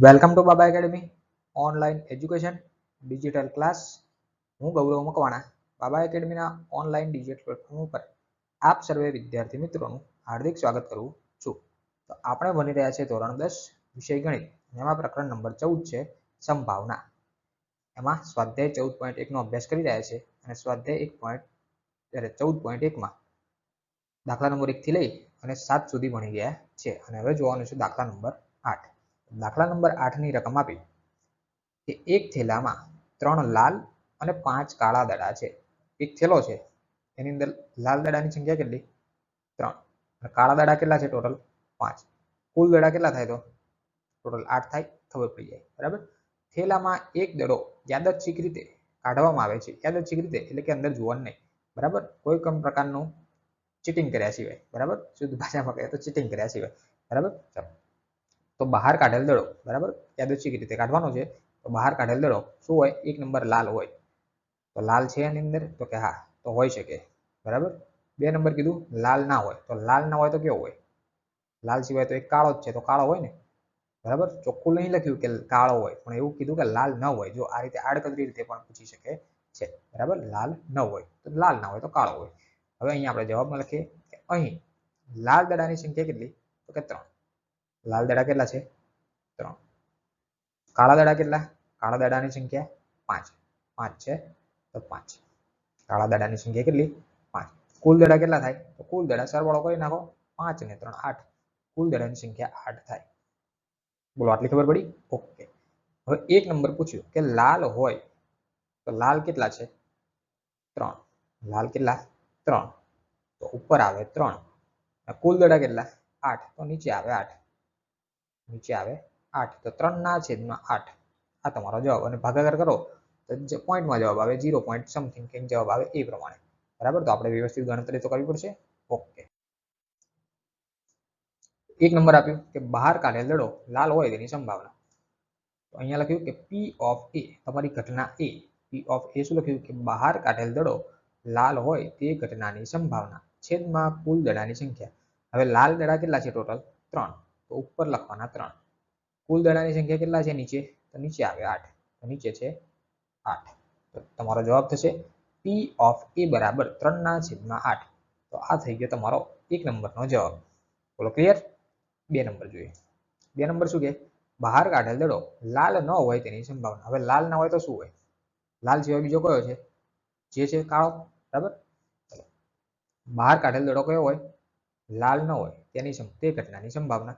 Welcome to Baba academy online education digital class. હું ગૌરવ મકવાણા બાબા એકેડમીના online digital platform ઉપર આપ સર્વે વિદ્યાર્થી મિત્રોનું હાર્દિક સ્વાગત કરું છું. તો આપણે ભણી રહ્યા છીએ ધોરણ 10 વિષય ગણિત. એમાં પ્રકરણ નંબર 14 છે સંભાવના. એમાં સ્વાધ્યાય 14.1 નો અભ્યાસ કરી રહ્યા છે અને સ્વાધ્યાય 14.1 માં દાખલા નંબર 1 થી લઈ અને 7 સુધી ભણી ગયા છે. અને હવે જોવાનું છે દાખલા નંબર 8. દાખલા નંબર 8 ની રકમ આપી કે એક થેલામાં 3 લાલ અને 5 કાળા દડા છે. એક થેલો છે, એની અંદર લાલ દડાની સંખ્યા કેટલી? 3. અને કાળા દડા કેટલા છે? ટોટલ 5. કુલ દડા કેટલા થાય? તો ટોટલ 8 થાય. ખબર પડી જાય, બરાબર. થેલામાં એક દડો યાદચ્છિક રીતે કાઢવામાં આવે છે. યાદચ્છિક રીતે એટલે કે અંદર જોવાનું નહીં, બરાબર. કોઈ પણ પ્રકારનું ચીટિંગ કર્યા સિવાય, બરાબર. શુદ્ધ ભાષામાં કહે તો ચીટિંગ કર્યા સિવાય, બરાબર. ચાલો, તો બહાર કાઢેલ દડો, બરાબર, યાદચ્છિક રીતે કાઢવાનો છે. તો બહાર કાઢેલ દડો શું હોય? એક નંબર લાલ હોય. તો લાલ છે એની અંદર? તો કે હા, તો હોઈ શકે, બરાબર. 2 નંબર કીધું લાલ ના હોય. તો લાલ ના હોય તો કેવો હોય? લાલ સિવાય તો એક કાળો જ છે, તો કાળો હોય ને, બરાબર. ચોખ્ખું નહીં લખ્યું કે કાળો હોય, પણ એવું કીધું કે લાલ ન હોય. જો આ રીતે આડકતરી રીતે પણ પૂછી શકે છે, બરાબર. લાલ ન હોય તો લાલ ના હોય તો કાળો હોય. હવે અહીંયા આપણે જવાબમાં લખીએ કે અહીં લાલ દડાની સંખ્યા કેટલી? તો કે 3. લાલ દડા કેટલા છે? 3. કાળા દડા કેટલા? કાળા દડાની સંખ્યા 5. 5 છે તો 5. કાળા દડાની સંખ્યા કેટલી? 5. કુલ દડા કેટલા થાય? તો કુલ દડા સરવાળો કરી નાખો. 5 ને 3 8. કુલ દડાની સંખ્યા 8 થાય. બોલો, આટલી ખબર પડી? ઓકે. હવે એક નંબર પૂછ્યું કે લાલ હોય તો લાલ કેટલા છે? 3. લાલ કેટલા? 3. તો ઉપર આવે 3. કુલ દડા કેટલા? 8. તો નીચે આવે 8. નીચે આવે 8. તો 3 ના છેદમાં 8. આ તમારો જવાબ. અને ભાગાકાર કરો તો પોઈન્ટમાં જવાબ આવે 0 પોઈન્ટ સમથિંગ કંઈક જવાબ આવે એ પ્રમાણે, બરાબર. તો આપણે વ્યવસ્થિત ગણતરી તો કરવી પડશે. ઓકે. એક નંબર આપ્યું કે બહાર કાઢેલ દડો લાલ હોય તેની સંભાવના. તો અહીંયા લખ્યું કે પી ઓફ એ, તમારી ઘટના એ. પી ઓફ એ શું લખ્યું? કે બહાર કાઢેલ દડો લાલ હોય તે ઘટનાની સંભાવના છેદમાં કુલ દડાની સંખ્યા. હવે લાલ દડા કેટલા છે? ટોટલ 3. તો ઉપર લખવાના 3. કુલ દડાની સંખ્યા કેટલા છે નીચે? તો નીચે આવે 8. તો નીચે છે 8. તો તમારો જવાબ થશે પી ઓફ એ બરાબર 3 ના છેદમાં 8. તો આ થઈ ગયો તમારો 1 નંબરનો જવાબ. બોલો, ક્લિયર? 2 નંબર જોઈએ. 2 નંબર શું કે બહાર કાઢેલ દડો લાલ ન હોય તેની સંભાવના. હવે લાલ ના હોય તો શું હોય? લાલ સિવાય બીજો કયો છે? જે છે કાળો, બરાબર. ચલો, બહાર કાઢેલ દડો કયો હોય? લાલ ન હોય તેની તે ઘટનાની સંભાવના.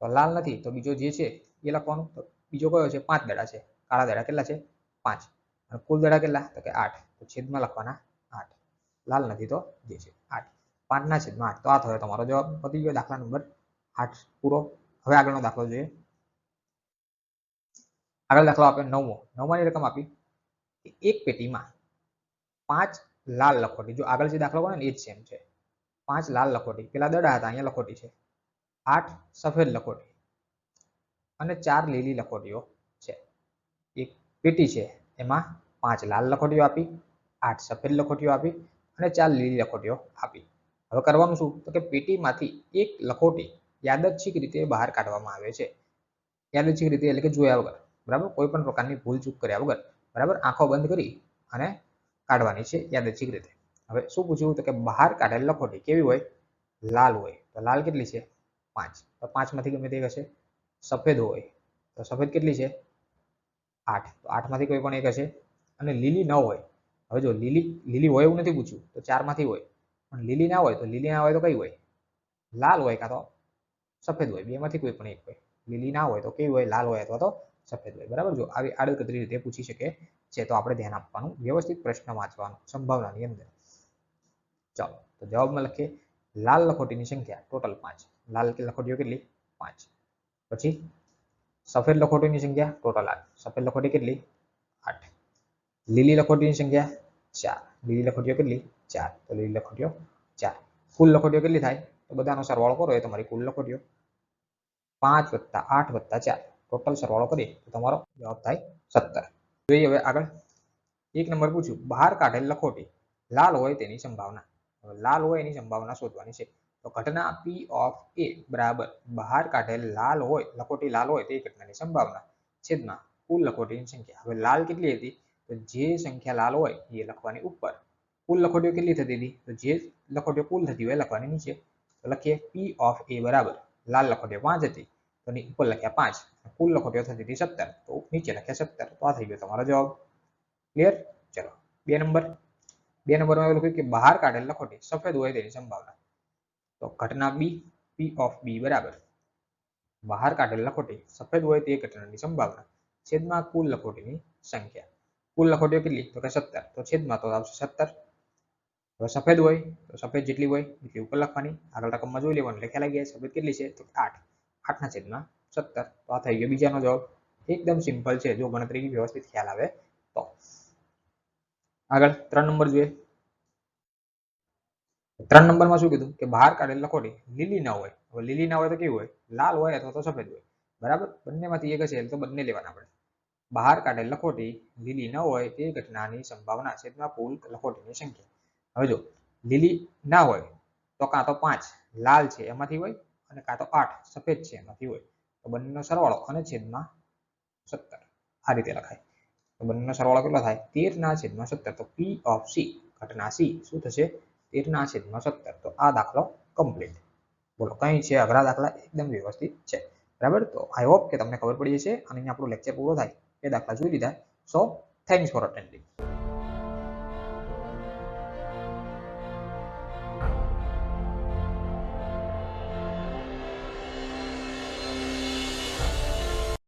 તો લાલ નથી તો બીજો જે છે એ લખવાનું. તો બીજો કયો છે? 5 દડા છે. કાળા દડા કેટલા છે? 5. અને કુલ દડા કેટલા? તો કે 8. તો છેદમાં લખવાના 8. લાલ નથી તો જે છે 8. 5 ના છેદમાં 8. તો આ થયો તમારો જવાબ. પતી ગયો દાખલા નંબર 8 પૂરો. હવે આગળનો દાખલો જોઈએ. આગળ દાખલો આપણે 9મો. 9માની રકમ આપી કે એક પેટીમાં 5 લાલ લખોટી. જો આગળ જે દાખલો બને ને એ જ સેમ છે. 5 લાલ લખોટી, પેલા દડા હતા, અહીંયા લખોટી છે. 8 સફેદ લખોટી અને 4 લીલી લખોટીઓ છે. એક પેટી છે, એમાં 5 લાલ લખોટીઓ આપી, 8 સફેદ લખોટીઓ આપી અને 4 લીલી લખોટીઓ આપી. હવે કરવાનું શું? તો કે પેટીમાંથી એક લખોટી યાદચ્છિક રીતે બહાર કાઢવામાં આવે છે. યાદચ્છિક રીતે એટલે કે જોયા વગર, બરાબર. કોઈ પણ પ્રકારની ભૂલ ચૂક કર્યા વગર, બરાબર. આંખો બંધ કરી અને કાઢવાની છે યાદચ્છિક રીતે. હવે શું પૂછ્યું? તો કે બહાર કાઢેલ લખોટી કેવી હોય? લાલ હોય. તો લાલ કેટલી છે? 5. તો 5 માંથી ગમે તે હશે. સફેદ હોય તો સફેદ કેટલી છે? 8. તો 8 માંથી કોઈ પણ એક હશે. અને લીલી ન હોય. હવે જો લીલી હોય એવું નથી પૂછ્યું, તો 4 માંથી હોય. પણ લીલી ના હોય તો કઈ હોય? લાલ હોય કાં તો સફેદ હોય. 2 માંથી કોઈ પણ એક હોય. લીલી ના હોય તો કેવી હોય? લાલ હોય અથવા તો સફેદ હોય, બરાબર. જો આવી આડકતરી રીતે પૂછી શકે છે, તો આપણે ધ્યાન આપવાનું, વ્યવસ્થિત પ્રશ્ન વાંચવાનું સંભાવનાની અંદર. ચાલો, તો જવાબમાં લખીએ લાલ લખોટીની સંખ્યા ટોટલ 5. લાલ લખોટીઓ કેટલી? 5. પછી સફેદ લખોટીની સંખ્યા ટોટલ 8. સફેદ લખોટી કેટલી? 8. લીલી લખોટીની સંખ્યા 4. લીલી લખોટીઓ કેટલી? 4. તો લીલી લખોટીઓ 4. કુલ લખોટીઓ કેટલી થાય? તો બધાનો સરવાળો કરો એ તમારી કુલ લખોટીઓ. 5 + 8 + 4. ટોટલ સરવાળો કરીએ તો તમારો જવાબ થાય 17. જોઈએ હવે આગળ. 1 નંબર પૂછ્યું બહાર કાઢેલ લખોટી લાલ હોય તેની સંભાવના. લાલ હોય એની સંભાવના શોધવાની છે. તો ઘટના પી ઓફ એ બરાબર બહાર કાઢેલ લાલ હોય લખોટી લાલ હોય તે ઘટનાની સંભાવના છેદમાં કુલ લખોટીની સંખ્યા. હવે લાલ કેટલી હતી તો જે સંખ્યા લાલ હોય એ લખવાની ઉપર, કુલ લખોટીઓ કેટલી થતી હતી તો જે લખોટીઓ કુલ થતી હોય લખવાની નીચે. તો લખીએ પી ઓફ એ બરાબર લાલ લખોટીઓ 5 હતી તો ની ઉપર લખ્યા 5, કુલ લખોટીઓ થતી હતી 17 તો નીચે લખ્યા 17. તો આ થઈ ગયો તમારો જવાબ. ક્લિયર? ચલો 2 નંબર. 2 નંબરમાં એવું લખ્યું કે બહાર કાઢેલ લખોટી સફેદ હોય તેની સંભાવના. તો ઘટના બી પી ઓફ બી બરાબર બહાર કાઢેલ લખોટી સફેદ હોય તે ઘટનાની સંભાવના છેદમાં કુલ લખોટીની સંખ્યા. કુલ લખોટીઓ કેટલી તો કે 17 તો છેદમાં તો આવશે 17. હવે સફેદ હોય તો સફેદ જેટલી હોય એટલી ઉપર લખવાની, આગળ રકમમાં જોઈ લેવાનું લખ્યા લાગી જાય. સફેદ કેટલી છે તો 8, 8 ના છેદમાં 17. તો આ થઈ ગયો બીજાનો જવાબ. એકદમ સિમ્પલ છે જો ગણતરી વ્યવસ્થિત ખ્યાલ આવે તો. આગળ 3 નંબર જોઈએ. 3 નંબરમાં શું કીધું કે બહાર કાઢેલ લખોટી લીલી ના હોય. હવે લીલી ના હોય તો કેવી હોય લાલ હોય અથવા તો સફેદ હોય. બરાબર, બંનેમાંથી એક હશે તો બંને લેવાના આપણે. બહાર કાઢેલ લખોટી લીલી ન હોય તે ઘટનાની સંભાવના છેદમાં કુલ લખોટીની સંખ્યા. હવે જો લીલી ના હોય તો કાં તો 5 લાલ છે એમાંથી હોય અને કાં તો 8 સફેદ છે એમાંથી હોય. તો બંનેનો સરવાળો અને છેદમાં 17 આ રીતે લખાય. તો બંનેનો સરવાળો કેટલો થાય 13 ના છેદમાં 17. તો પી ઓફ સી ઘટના સી શું થશે 13 ના છેદમાં 17. તો આ દાખલો કમ્પ્લીટ. બોલો કઈ છે અઘરા દાખલા એકદમ વ્યવસ્થિત છે. બરાબર, તો આઈ હોપ કે તમને ખબર પડી જશે અને અહીંયા આપણું લેક્ચર પૂરો થાય એ દાખલા જોઈ લીધા. સો થેન્ક્સ ફોર અટેન્ડિંગ.